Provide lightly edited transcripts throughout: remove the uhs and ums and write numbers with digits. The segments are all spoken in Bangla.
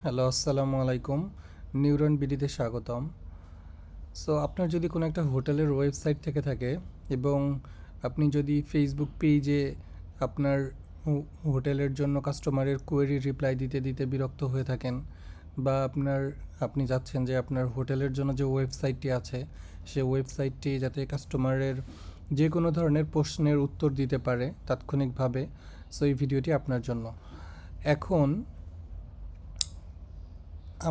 হ্যালো, আসসালামু আলাইকুম। নিউরন বিডিতে স্বাগতম। সো আপনার যদি কোনো একটা হোটেলের ওয়েবসাইট থেকে থাকে এবং আপনি যদি ফেসবুক পেজে আপনার হোটেলের জন্য কাস্টমারের কোয়েরি রিপ্লাই দিতে দিতে বিরক্ত হয়ে থাকেন, বা আপনি চাচ্ছেন যে আপনার হোটেলের জন্য যে ওয়েবসাইটটি আছে সে ওয়েবসাইটটি যাতে কাস্টমারের যে কোনো ধরনের প্রশ্নের উত্তর দিতে পারে তাৎক্ষণিকভাবে, সো এই ভিডিওটি আপনার জন্য। এখন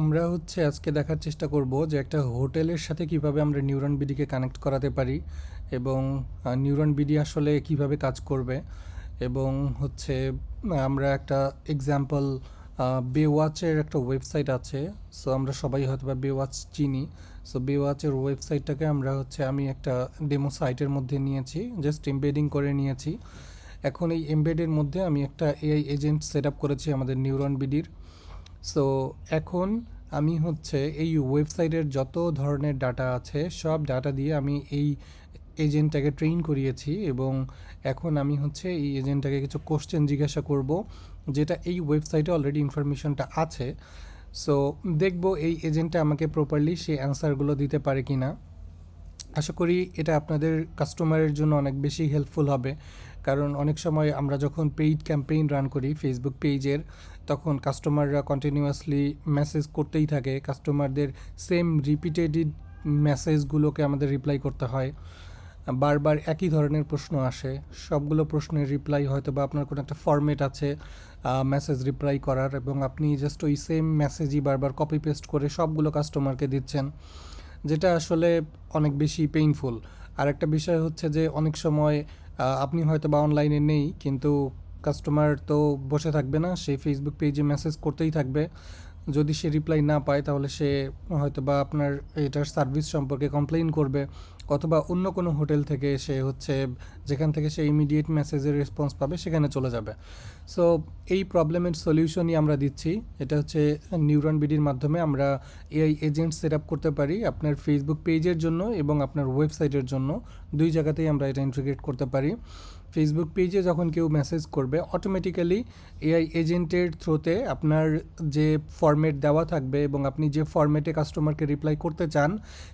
আমরা আজকে দেখার চেষ্টা করব যে একটা হোটেলের সাথে কিভাবে আমরা নিউরন বিডিকে কানেক্ট করাতে পারি, এবং নিউরন বিডি আসলে কিভাবে কাজ করবে। এবং আমরা একটা এক্সাম্পল, বেওয়াচের একটা ওয়েবসাইট আছে। সো আমরা সবাই হয়তো বা বেওয়াচ চিনি। সো বেওয়াচের ওয়েবসাইটটাকে আমি একটা ডেমো সাইটের মধ্যে নিয়েছি, জাস্ট এমবেডিং করে নিয়েছি। এখন এই এমবেডের মধ্যে আমি একটা এআই এজেন্ট সেট আপ করেছি আমাদের নিউরন বিডির। সো এখন এই ওয়েবসাইটের যত ধরনের ডাটা আছে সব ডাটা দিয়ে আমি এই এজেন্টটাকে ট্রেন করিয়েছি, এবং এখন এই এজেন্টটাকে কিছু কোশ্চেন জিজ্ঞাসা করব যেটা এই ওয়েবসাইটে অলরেডি ইনফরমেশনটা আছে। সো দেখব এই এজেন্টটা আমাকে প্রপারলি সেই অ্যান্সারগুলো দিতে পারে কি না। আশা করি এটা আপনাদের কাস্টমারের জন্য অনেক বেশি হেল্পফুল হবে, কারণ অনেক সময় আমরা যখন পেইড ক্যাম্পেইন রান করি ফেসবুক পেজের, তখন কাস্টমাররা কন্টিনিউয়াসলি মেসেজ করতেই থাকে। কাস্টমারদের সেম রিপিটেড মেসেজগুলোকে আমাদের রিপ্লাই করতে হয়। বারবার একই ধরনের প্রশ্ন আসে, সবগুলো প্রশ্নের রিপ্লাই হয়তো বা আপনার কোনো একটা ফরম্যাট আছে মেসেজ রিপ্লাই করার, এবং আপনি জাস্ট ওই সেম মেসেজই বারবার কপি পেস্ট করে সবগুলো কাস্টমারকে দিচ্ছেন, যেটা আসলে অনেক বেশি পেইনফুল। আর একটা বিষয় হচ্ছে যে অনেক সময় আপনি হয়তো বা অনলাইনে নেই, কিন্তু কাস্টমার তো বসে থাকবে না, সে ফেসবুক পেজে মেসেজ করতেই থাকবে। যদি সে রিপ্লাই না পায় তাহলে সে হয়তো বা আপনার এটার সার্ভিস সম্পর্কে কমপ্লেইন করবে, অথবা অন্য কোনো হোটেল থেকে সে যেখান থেকে সে ইমিডিয়েট মেসেজের রেসপন্স পাবে সেখানে চলে যাবে। সো এই প্রবলেমের সলিউশনই আমরা দিচ্ছি। এটা নিউরন বিডির মাধ্যমে আমরা এআই এজেন্ট সেট আপ করতে পারি আপনার ফেসবুক পেজের জন্য এবং আপনার ওয়েবসাইটের জন্য, দুই জায়গাতেই আমরা এটা ইন্টিগ্রেট করতে পারি। ফেসবুক পেজে যখন কেউ মেসেজ করবে, অটোমেটিক্যালি এআই এজেন্টের থ্রুতে আপনার যে ফরম্যাট দেওয়া থাকবে এবং আপনি যে ফরম্যাটে কাস্টমারকে রিপ্লাই করতে চান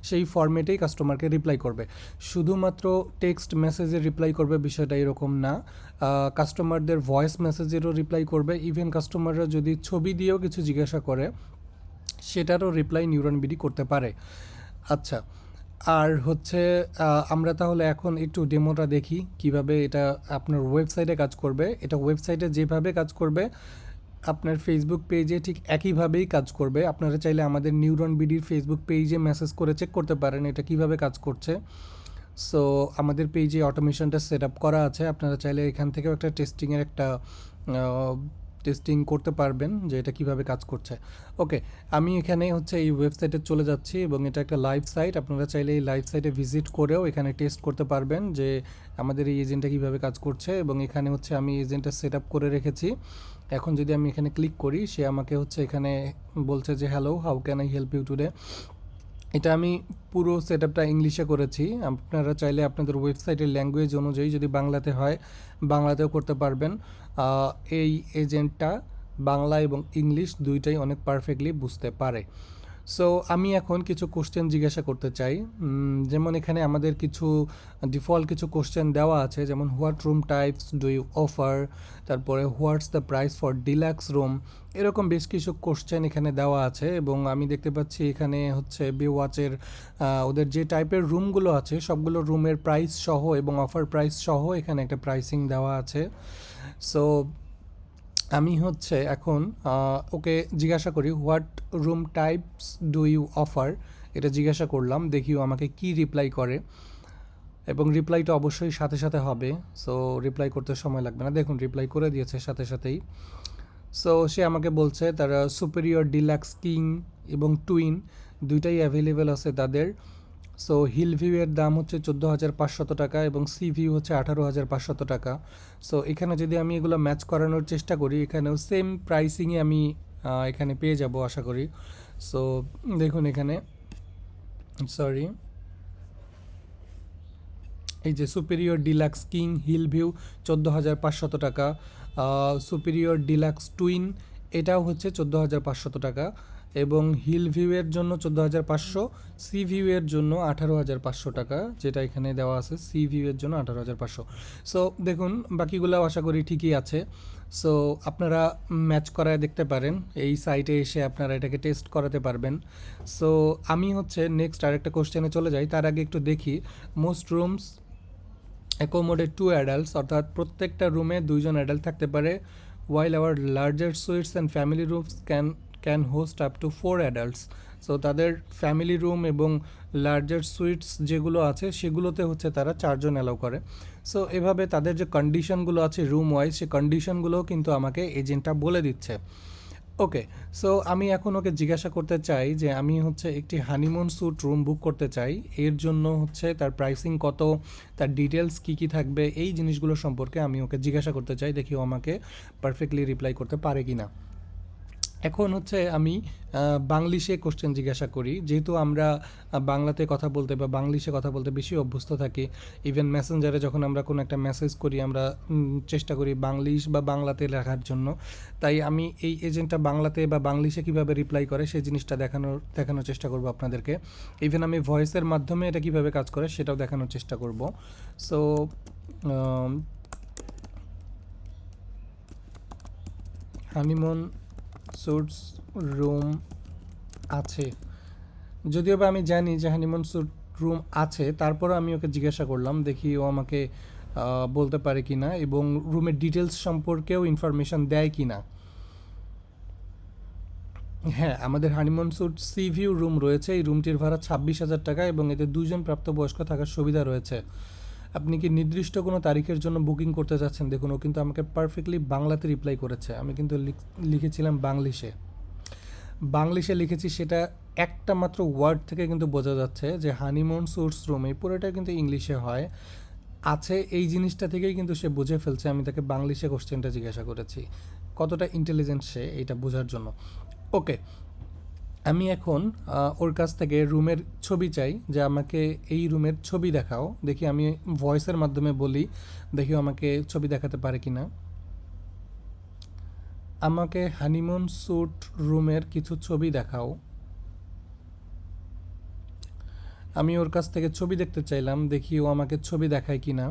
সেই ফরম্যাটেই কাস্টমারকে রিপ্লাই করবে। শুধুমাত্র টেক্সট মেসেজে রিপ্লাই করবে বিষয়টা এরকম না, কাস্টমারদের ভয়েস মেসেজেরও রিপ্লাই করবে। ইভেন কাস্টমাররা যদি ছবি দিয়েও কিছু জিজ্ঞাসা করে সেটারও রিপ্লাই নিউরন বিডি করতে পারে। আচ্ছা, আর আমরা তাহলে এখন একটু ডেমোটা দেখি কিভাবে এটা আপনার ওয়েবসাইটে কাজ করবে। এটা ওয়েবসাইটে যেভাবে কাজ করবে আপনার ফেসবুক পেজে ঠিক একইভাবেই কাজ করবে। আপনারা চাইলে আমাদের নিউরন বিডির ফেসবুক পেজে মেসেজ করে চেক করতে পারেন এটা কিভাবে কাজ করছে। সো আমাদের পেজে অটোমেশনটা সেট আপ করা আছে, আপনারা চাইলে এখান থেকেও একটা টেস্টিং করতে পারবেন যে এটা কিভাবে কাজ করছে। ওকে, আমি এখানে এই ওয়েবসাইটে চলে যাচ্ছি, এবং এটা একটা লাইভ সাইট। আপনারা চাইলে এই লাইভ সাইটে ভিজিট করেও এখানে টেস্ট করতে পারবেন যে আমাদের এই এজেন্টটা কীভাবে কাজ করছে। এবং এখানে আমি এজেন্টটা সেট আপ করে রেখেছি। এখন যদি আমি এখানে ক্লিক করি, সে আমাকে এখানে বলছে যে hello, how can I help you today. এটা আমি পুরো সেট আপটা ইংলিশে করেছি। আপনারা চাইলে আপনাদের ওয়েবসাইটের ল্যাঙ্গুয়েজ অনুযায়ী যদি বাংলাতে হয় বাংলাতেও করতে পারবেন। এই এজেন্টটা বাংলা এবং ইংলিশ দুইটাই অনেক পারফেক্টলি বুঝতে পারে। সো আমি এখন কিছু কোশ্চেন জিজ্ঞাসা করতে চাই। যেমন এখানে আমাদের ডিফল্ট কিছু কোশ্চেন দেওয়া আছে, যেমন what room types do you offer, তারপরে what's the price for deluxe room. এরকম বেশ কিছু কোশ্চেন এখানে দেওয়া আছে, এবং আমি দেখতে পাচ্ছি এখানে বেওয়াচের ওদের যে টাইপের রুমগুলো আছে সবগুলো রুমের প্রাইস সহ এবং অফার প্রাইস সহ এখানে একটা প্রাইসিং দেওয়া আছে। সো আমি এখন ওকে জিজ্ঞাসা করি what room types do you offer, এটা জিজ্ঞাসা করলাম, দেখিও আমাকে কি রিপ্লাই করে। এবং রিপ্লাইটা অবশ্যই সাথে সাথে হবে, সো রিপ্লাই করতে সময় লাগবে না। দেখুন রিপ্লাই করে দিয়েছে সাথে সাথেই। সো সে আমাকে বলছে তারা সুপিরিয়র ডিলাক্স কিং এবং টুইন দুইটাই অ্যাভেলেবেল আছে তাদের। সো হিল ভিউয়ের দাম 14,500 টাকা এবং সি ভিউ 18,500 টাকা। সো এখানে যদি আমি এগুলো ম্যাচ করানোর চেষ্টা করি, এখানেও সেম প্রাইসিংয়ে আমি এখানে পেয়ে যাব আশা করি। সো দেখুন এখানে, সরি, এই যে superior deluxe king hill view 14,500 টাকা, সুপিরিয়র ডিলাক্স টুইন এটাও হচ্ছে 14,500 টাকা, এবং হিল ভিউয়ের জন্য 14,500, সি ভিউয়ের জন্য 18,500 টাকা, যেটা এখানে দেওয়া আছে সি ভিউয়ের জন্য 18,500। সো দেখুন বাকিগুলো আশা করি ঠিকই আছে। সো আপনারা ম্যাচ করায় দেখতে পারেন, এই সাইটে এসে আপনারা এটাকে টেস্ট করাতে পারবেন। সো আমি হচ্ছে নেক্সট আরেকটা কোশ্চেনে চলে যাই, তার আগে একটু দেখি মোস্ট রুমস অ্যাকোমোডেট 2 অ্যাডাল্টস, অর্থাৎ প্রত্যেকটা রুমে 2জন অ্যাডাল্ট থাকতে পারে, while our larger suites and family rooms can host up to 4 adults. So তাদের ফ্যামিলি রুম এবং লার্জার সুইটস যেগুলো আছে সেগুলোতে হচ্ছে তারা 4জন অ্যালাউ করে। সো এভাবে তাদের যে কন্ডিশনগুলো আছে রুম ওয়াইজ, সে কন্ডিশনগুলোও কিন্তু আমাকে এজেন্টটা বলে দিচ্ছে। ওকে, সো আমি এখন ওকে জিজ্ঞাসা করতে চাই যে আমি হচ্ছে একটি হানিমুন স্যুট রুম বুক করতে চাই, এর জন্য হচ্ছে তার প্রাইসিং কত, তার ডিটেলস কী কী থাকবে, এই জিনিসগুলো সম্পর্কে আমি ওকে জিজ্ঞাসা করতে চাই, দেখি ও আমাকে পারফেক্টলি রিপ্লাই করতে পারে কি না। এখন হচ্ছে আমি বাংলিশে কোশ্চেন জিজ্ঞাসা করি, যেহেতু আমরা বাংলাতে কথা বলতে বা বাংলিশে কথা বলতে বেশি অভ্যস্ত থাকি। ইভেন মেসেঞ্জারে যখন আমরা কোনো একটা মেসেজ করি আমরা চেষ্টা করি বাংলিশ বা বাংলাতে লেখার জন্য। তাই আমি এই এজেন্টটা বাংলাতে বা বাংলিশে কীভাবে রিপ্লাই করে সেই জিনিসটা দেখানোর চেষ্টা করব আপনাদেরকে। ইভেন আমি ভয়েসের মাধ্যমে এটা কীভাবে কাজ করে সেটাও দেখানোর চেষ্টা করব। সো হানিমুন স্যুটস রুম আছে, যদিও বা আমি জানি যে হানিমুন স্যুট রুম আছে, তারপরও আমি ওকে জিজ্ঞাসা করলাম, দেখি ও আমাকে বলতে পারে কি না এবং রুমের ডিটেলস সম্পর্কেও ইনফরমেশান দেয় কি না। হ্যাঁ, আমাদের honeymoon suite sea view room রয়েছে, এই রুমটির ভাড়া 26,000 টাকা এবং এতে 2জন প্রাপ্তবয়স্ক থাকার সুবিধা রয়েছে। আপনি কি নির্দিষ্ট কোনো তারিখের জন্য বুকিং করতে চাচ্ছেন? দেখুন ও কিন্তু আমাকে পারফেক্টলি বাংলাতে রিপ্লাই করেছে, আমি কিন্তু লিখেছিলাম বাংলিশে লিখেছি, সেটা একটা মাত্র ওয়ার্ড থেকে কিন্তু বোঝা যাচ্ছে যে হানিমুন স্যুটস রুম এই পুরোটা কিন্তু ইংলিশে হয় আছে, এই জিনিসটা থেকেই কিন্তু সে বুঝে ফেলছে আমি তাকে বাংলিশে কোশ্চেনটা জিজ্ঞাসা করেছি। কতটা ইন্টেলিজেন্ট সে এটা বোঝার জন্য। ওকে, আমি এখন ওর কাছ থেকে রুমের ছবি চাই, যে আমাকে এই রুমের ছবি দেখাও। দেখি আমি ভয়েসের মাধ্যমে বলি, দেখি আমাকে ছবি দেখাতে পারে কি না। আমাকে হানিমুন স্যুট রুমের কিছু ছবি দেখাও। আমি ওর কাছ থেকে ছবি দেখতে চাইলাম, দেখি ও আমাকে ছবি দেখায় কি না।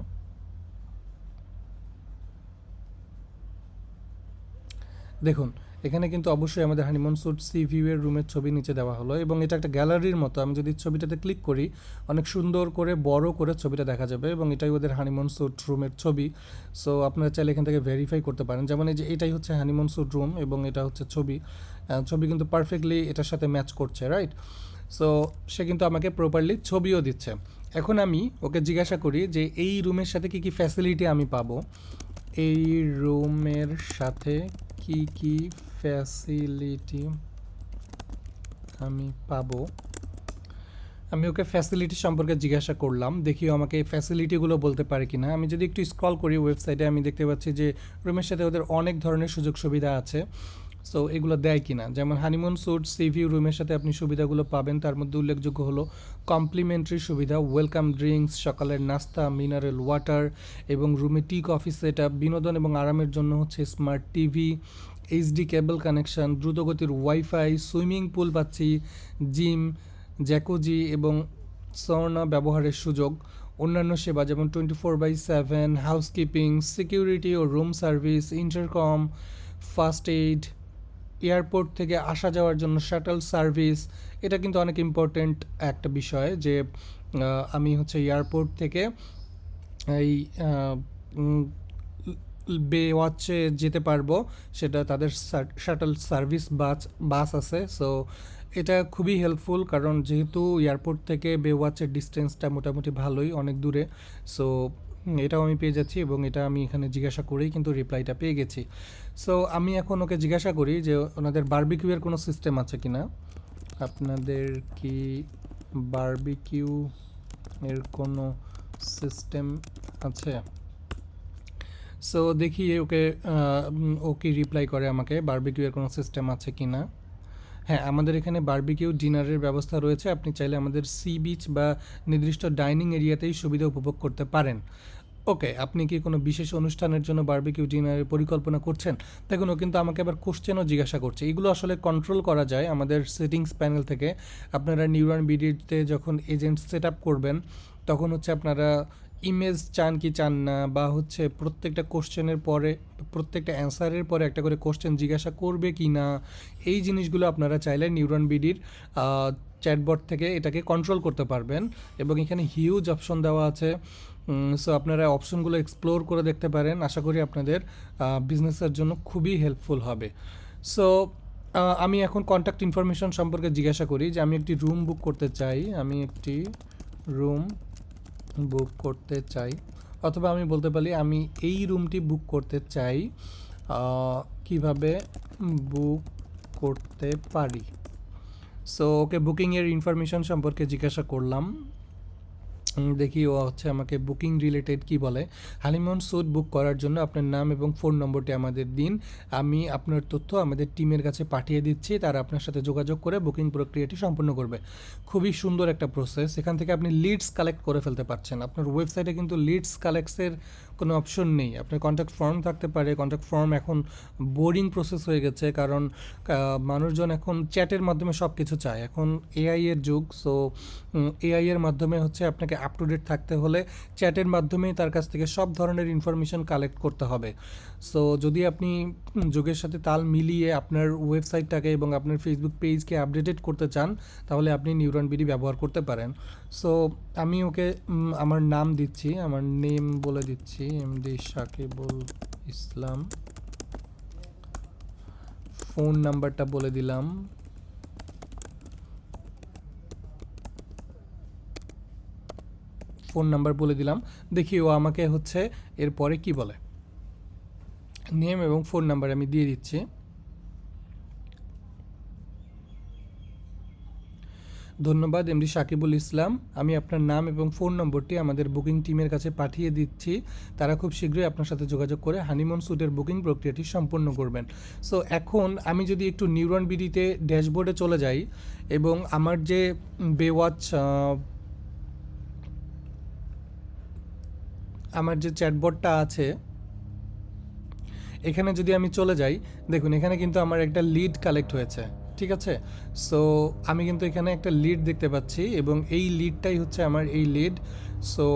দেখুন এখানে কিন্তু অবশ্যই আমাদের হানিমুন স্যুট সি ভিউয়ের রুমের ছবি নিচে দেওয়া হলো এবং এটা একটা গ্যালারির মতো। আমি যদি ছবিটাতে ক্লিক করি অনেক সুন্দর করে বড় করে ছবিটা দেখা যাবে এবং এটাই ওদের হানিমুন স্যুট রুমের ছবি। সো আপনারা চাইলে এখান থেকে ভেরিফাই করতে পারেন, যেমন এই যে এটাই হচ্ছে হানিমুন স্যুট রুম এবং এটা হচ্ছে ছবি। ছবি কিন্তু পারফেক্টলি এটার সাথে ম্যাচ করছে, রাইট? সো সে কিন্তু আমাকে প্রপারলি ছবিও দিচ্ছে। এখন আমি ওকে জিজ্ঞাসা করি যে এই রুমের সাথে কী কী ফ্যাসিলিটি আমি পাবো, এই রুমের সাথে কি কি ফ্যাসিলিটি আমি পাবো। আমি ওকে ফ্যাসিলিটি সম্পর্কে জিজ্ঞাসা করলাম, দেখি আমাকে এই ফ্যাসিলিটিগুলো বলতে পারে কি না। আমি যদি একটু স্ক্রল করি ওয়েবসাইটে আমি দেখতে পাচ্ছি যে রুমের সাথে ওদের অনেক ধরনের সুযোগ সুবিধা আছে। সো এগুলো দেয় কি না, যেমন হানিমুন স্যুট সি ভিউ রুমের সাথে আপনি সুবিধাগুলো পাবেন, তার মধ্যে উল্লেখযোগ্য হলো কমপ্লিমেন্টারি সুবিধা, ওয়েলকাম ড্রিঙ্কস, সকালের নাস্তা, মিনারেল ওয়াটার এবং রুমে টি কফি সেট আপ, বিনোদন এবং আরামের জন্য হচ্ছে স্মার্ট টিভি, এইচডি কেবল কানেকশন, দ্রুতগতির ওয়াইফাই, সুইমিং পুল পাচ্ছি, জিম, জ্যাকুজি এবং সৌনা ব্যবহারের সুযোগ, অন্যান্য সেবা যেমন 24/7 হাউসকিপিং, সিকিউরিটি ও room service, intercom, first aid, airport থেকে আসা যাওয়ার জন্য শাটল সার্ভিস। এটা কিন্তু অনেক ইম্পর্ট্যান্ট একটা বিষয় যে আমি হচ্ছে এয়ারপোর্ট থেকে এই বে ওয়াচে যেতে পারবো, সেটা তাদের শাটল সার্ভিস বাস আছে। সো এটা খুবই হেল্পফুল, কারণ যেহেতু এয়ারপোর্ট থেকে বে ওয়াচের ডিস্টেন্সটা মোটামুটি ভালোই, অনেক দূরে। সো এটাও আমি পেয়ে যাচ্ছি এবং এটা আমি এখানে জিজ্ঞাসা করেই কিন্তু রিপ্লাইটা পেয়ে গেছি। সো আমি এখন ওকে জিজ্ঞাসা করি যে ওনাদের বারবিকিউয়ের কোনো সিস্টেম আছে কি না। আপনাদের কি বারবিকিউ এর কোনো সিস্টেম আছে? সো দেখি ও কি রিপ্লাই করে আমাকে, বারবিকিউয়ের কোনো সিস্টেম আছে কি না। হ্যাঁ, আমাদের এখানে বারবিকিউ ডিনারের ব্যবস্থা রয়েছে, আপনি চাইলে আমাদের সি বিচ বা নির্দিষ্ট ডাইনিং এরিয়াতেই সুবিধা উপভোগ করতে পারেন। ওকে, আপনি কি কোনো বিশেষ অনুষ্ঠানের জন্য বারবিকিউ ডিনারের পরিকল্পনা করছেন? দেখুন, ও কিন্তু আমাকে আবার কোশ্চেনও জিজ্ঞাসা করছে। এগুলো আসলে কন্ট্রোল করা যায় আমাদের সেটিংস প্যানেল থেকে। আপনারা নিউরান বিডিতে যখন এজেন্ট সেট আপ করবেন, তখন হচ্ছে আপনারা ইমেজ চান কি চান না, বা হচ্ছে প্রত্যেকটা কোশ্চেনের পরে, প্রত্যেকটা অ্যান্সারের পরে একটা করে কোশ্চেন জিজ্ঞাসা করবে কি না, এই জিনিসগুলো আপনারা চাইলে নিউরান বিডির চ্যাটবট থেকে এটাকে কন্ট্রোল করতে পারবেন। এবং এখানে হিউজ অপশন দেওয়া আছে। সো আপনারা অপশনগুলো এক্সপ্লোর করে দেখতে পারেন। আশা করি আপনাদের বিজনেসের জন্য খুবই হেল্পফুল হবে। সো আমি এখন কন্ট্যাক্ট ইনফরমেশন সম্পর্কে জিজ্ঞাসা করি যে আমি একটি রুম বুক করতে চাই, অথবা আমি বলতে পারি আমি এই রুমটি বুক করতে চাই, কিভাবে বুক করতে পারি। সো ওকে বুকিংয়ের ইনফরমেশন সম্পর্কে জিজ্ঞাসা করলাম। দেখি ও হচ্ছে আমাকে বুকিং রিলেটেড কি বলে। হানিমুন স্যুট বুক করার জন্য আপনার নাম এবং ফোন নম্বরটি আমাদের দিন। আমি আপনার তথ্য আমাদের টিমের কাছে পাঠিয়ে দিচ্ছি, তারা আপনার সাথে যোগাযোগ করে বুকিং প্রক্রিয়াটি সম্পূর্ণ করবে। খুবই সুন্দর একটা প্রসেস। এখান থেকে আপনি লিডস কালেক্ট করে ফেলতে পারছেন। আপনার ওয়েবসাইটে কিন্তু লিডস কালেক্টসের কোনো অপশন নেই। আপনার কন্ট্যাক্ট ফর্ম থাকতে পারে, কন্ট্যাক্ট ফর্ম এখন বোরিং প্রসেস হয়ে গেছে, কারণ মানুষজন এখন চ্যাটের মাধ্যমে সব কিছু চায়। এখন এআই এর যুগ। সো এআই এর মাধ্যমে হচ্ছে আপনাকে আপ টু ডেট থাকতে হলে চ্যাটের মাধ্যমেই তার কাছ থেকে সব ধরনের ইনফরমেশন কালেক্ট করতে হবে। সো যদি আপনি যুগের সাথে তাল মিলিয়ে আপনার ওয়েবসাইটটাকে এবং আপনার ফেসবুক পেজকে আপডেটেড করতে চান, তাহলে আপনি নিউরন বিডি ব্যবহার করতে পারেন। সো আমি ওকে আমার নাম দিচ্ছি, আমার নেম বলে দিচ্ছি এমডি সাকিবুল ইসলাম। ফোন নাম্বারটা বলে দিলাম, দেখি ও আমাকে হচ্ছে এরপরে কি বলে। নেম এবং ফোন নাম্বার আমি দিয়ে দিচ্ছি। ধন্যবাদ এমডি সাকিবুল ইসলাম, আমি আপনার নাম এবং ফোন নম্বরটি আমাদের বুকিং টিমের কাছে পাঠিয়ে দিচ্ছি। তারা খুব শীঘ্রই আপনার সাথে যোগাযোগ করে হানিমুন স্যুটের বুকিং প্রক্রিয়াটি সম্পন্ন করবেন। সো এখন আমি যদি একটু নিউরন বিডিতে ড্যাশবোর্ডে চলে যাই এবং আমার যে বেওয়াচ আমার যে চ্যাটবটটা আছে, এখানে যদি আমি চলে যাই, দেখুন এখানে কিন্তু আমার একটা লিড কালেক্ট হয়েছে। ঠিক আছে, সো আমি কিন্তু এখানে একটা লিড দেখতে পাচ্ছি এবং এই লিডটাই হচ্ছে আমার এই লিড। সো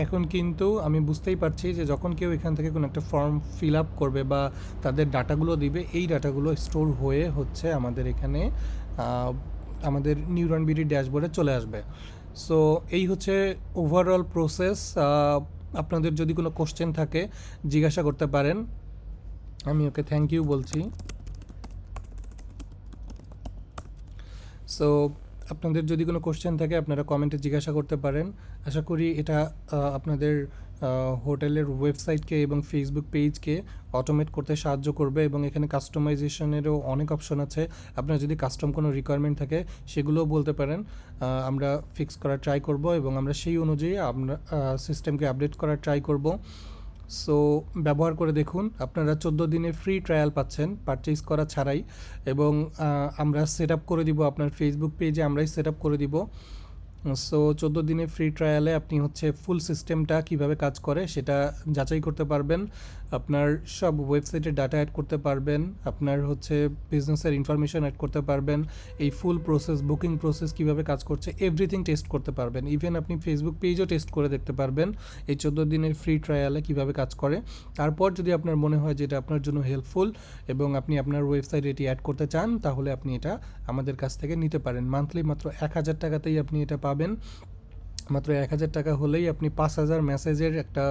এখন কিন্তু আমি বুঝতেই পারছি যে যখন কেউ এখান থেকে কোনো একটা ফর্ম ফিল আপ করবে বা তাদের ডাটাগুলো দিবে, এই ডাটাগুলো স্টোর হয়ে হচ্ছে আমাদের এখানে আমাদের নিউরন বিডি ড্যাশবোর্ডে চলে আসবে। সো এই হচ্ছে ওভারঅল প্রসেস। আপনাদের যদি কোনো কোশ্চেন থাকে জিজ্ঞাসা করতে পারেন। আমি ওকে থ্যাংক ইউ বলছি। সো আপনাদের যদি কোনো কোশ্চেন থাকে আপনারা কমেন্টে জিজ্ঞাসা করতে পারেন। আশা করি এটা আপনাদের হোটেলের ওয়েবসাইটকে এবং ফেসবুক পেজকে অটোমেট করতে সাহায্য করবে। এবং এখানে কাস্টমাইজেশনেরও অনেক অপশন আছে। আপনার যদি কাস্টম কোনো রিকোয়ারমেন্ট থাকে সেগুলোও বলতে পারেন, আমরা ফিক্স করার ট্রাই করব এবং আমরা সেই অনুযায়ী আমরা সিস্টেমকে আপডেট করার ট্রাই করব। সো ব্যবহার করে দেখুন। আপনারা 14 দিনের ফ্রি ট্রায়াল পাচ্ছেন পারচেজ করা ছাড়াই, এবং আমরা সেট আপ করে দিব আপনার ফেসবুক পেজে, আমরাই সেট আপ করে দিব। সো 14 দিনের ফ্রি ট্রায়ালে আপনি হচ্ছে ফুল সিস্টেমটা কিভাবে কাজ করে সেটা যাচাই করতে পারবেন। আপনার সব ওয়েবসাইটে ডাটা অ্যাড করতে পারবেন, আপনার হচ্ছে বিজনেসের ইনফরমেশন অ্যাড করতে পারবেন, এই ফুল প্রসেস বুকিং প্রসেস কিভাবে কাজ করছে এভরিথিং টেস্ট করতে পারবেন। ইভেন আপনি ফেসবুক পেজও টেস্ট করে দেখতে পারবেন এই 14 দিনের ফ্রি ট্রায়ালে কিভাবে কাজ করে। তারপর যদি আপনার মনে হয় যে এটা আপনার জন্য হেল্পফুল এবং আপনি আপনার ওয়েবসাইটে এটি অ্যাড করতে চান, তাহলে আপনি এটা আমাদের কাছ থেকে নিতে পারেন। মান্থলি মাত্র 1000 টাকাতেই আপনি এটা পাবেন। মাত্র 1000 টাকা হলেই আপনি 5000 মেসেজের একটা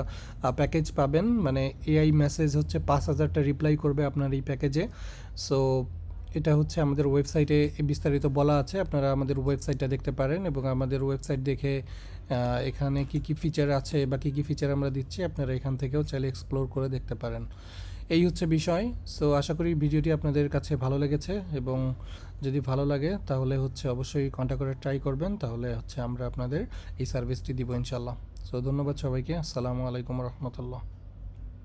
প্যাকেজ পাবেন। মানে এআই মেসেজ হচ্ছে 5000টা রিপ্লাই করবে আপনার এই প্যাকেজে। সো এটা হচ্ছে আমাদের ওয়েবসাইটে বিস্তারিত বলা আছে, আপনারা আমাদের ওয়েবসাইটটা দেখতে পারেন এবং আমাদের ওয়েবসাইট দেখে এখানে কি কি ফিচার আছে বা কি কি ফিচার আমরা দিচ্ছি আপনারা এখান থেকেও চাইলে এক্সপ্লোর করে দেখতে পারেন। এই হচ্ছে বিষয়। সো আশা করি ভিডিওটি আপনাদের কাছে ভালো লেগেছে, এবং যদি ভালো লাগে তাহলে হচ্ছে অবশ্যই কন্ট্যাক্ট করে ট্রাই করবেন, তাহলে হচ্ছে আমরা আপনাদের এই সার্ভিসটি দিব ইনশাল্লাহ। সো ধন্যবাদ সবাইকে। আসসালামু আলাইকুম রহমতুল্লাহ।